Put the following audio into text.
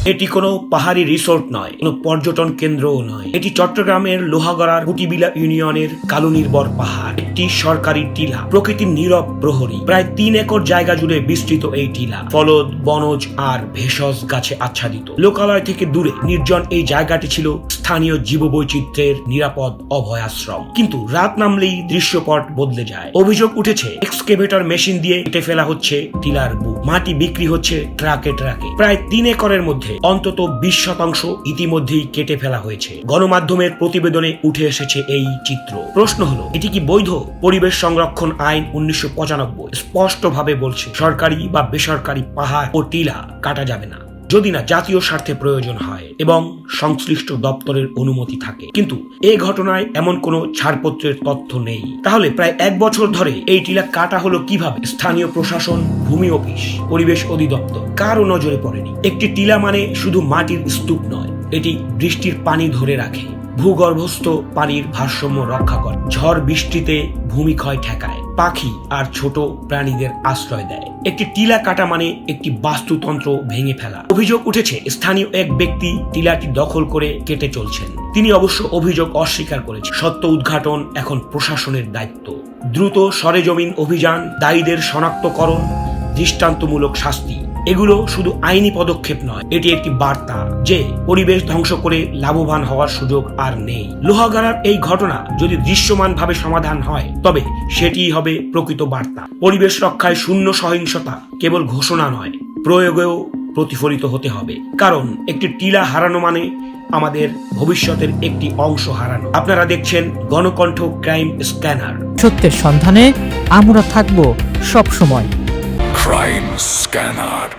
এটি কোনো পাহাড়ি রিসোর্ট নয়, কোনো পর্যটন কেন্দ্রও নয়। এটি চট্টগ্রামের লোহাগড়ার কুটিবিলা ইউনিয়নের কালুনির্ভর পাহাড়, একটি সরকারি টিলা, প্রকৃতির নীরব প্রহরী। প্রায় 3 একর জায়গা জুড়ে বিস্তৃত এই টিলা ফলদ, বনজ আর ভেষজ গাছে আচ্ছাদিত। লোকালয় থেকে দূরে নির্জন এই জায়গাটি ছিল স্থানীয় জীববৈচিত্র্যের নিরাপদ অভয়াশ্রম। কিন্তু রাত নামলেই দৃশ্যপট বদলে যায়। অভিযোগ উঠেছে এক্সকেভেটর মেশিন দিয়ে কেটে ফেলা হচ্ছে টিলার বুক, মাটি বিক্রি হচ্ছে ট্রাকে ট্রাকে। প্রায় 3 একরের মধ্যে অন্তত 20% ইতিমধ্যেই কেটে ফেলা হয়েছে। গণমাধ্যমের প্রতিবেদনে উঠে এসেছে এই চিত্র। প্রশ্ন হলো, এটি কি বৈধ? পরিবেশ সংরক্ষণ আইন 1995 স্পষ্টভাবে বলছে সরকারি বা বেসরকারি পাহাড় ও টিলা কাটা যাবে না, যদি না জাতীয় স্বার্থে প্রয়োজন হয় এবং সংশ্লিষ্ট দপ্তরের অনুমতি থাকে। কিন্তু এই ঘটনায় এমন কোনো ছাড়পত্রের তথ্য নেই। তাহলে প্রায় 1 বছর ধরে এই টিলা কাটা হলো কিভাবে? স্থানীয় প্রশাসন, ভূমি অফিস, পরিবেশ অধিদপ্তর কারও নজরে পড়েনি। একটি টিলা মানে শুধু মাটির স্তূপ নয়, এটি বৃষ্টির পানি ধরে রাখে, ভূগর্ভস্থ পানির ভারসাম্য রক্ষা করে, ঝড় বৃষ্টিতে ভূমিক্ষয় ঠেকায়, পাখি আর ছোট প্রাণীদের আশ্রয় দেয়। একটি টিলা কাটা মানে একটি বাস্তুতন্ত্র ভেঙে ফেলা। অভিযোগ উঠেছে স্থানীয় এক ব্যক্তি টিলাটি দখল করে কেটে চলছেন। তিনি অবশ্য অভিযোগ অস্বীকার করেছেন। সত্য উদ্ঘাটন এখন প্রশাসনের দায়িত্ব। দ্রুত সরেজমিন অভিযান, দায়ীদের শনাক্তকরণ, দৃষ্টান্তমূলক শাস্তি। এগুলো শুধু আইনি পদক্ষেপ নয়, এটি একটি বার্তা যে পরিবেশ ধ্বংস করে লাভবান হওয়ার সুযোগ আর নেই। লোহাগড়ার এই ঘটনা যদি দৃশ্যমানভাবে সমাধান হয়, তবে সেটিই হবে প্রকৃত বার্তা। পরিবেশ রক্ষায় শূন্য সহিংসতা কেবল ঘোষণা নয়, প্রয়োগেও প্রতিফলিত হতে হবে। কারণ একটি টিলা হারানো মানে আমাদের ভবিষ্যতের একটি অংশ হারানো। আপনারা দেখছেন গণকণ্ঠ ক্রাইম স্ক্যানার। সত্যের সন্ধানে আমরা থাকব সব সময়। Crime scanner.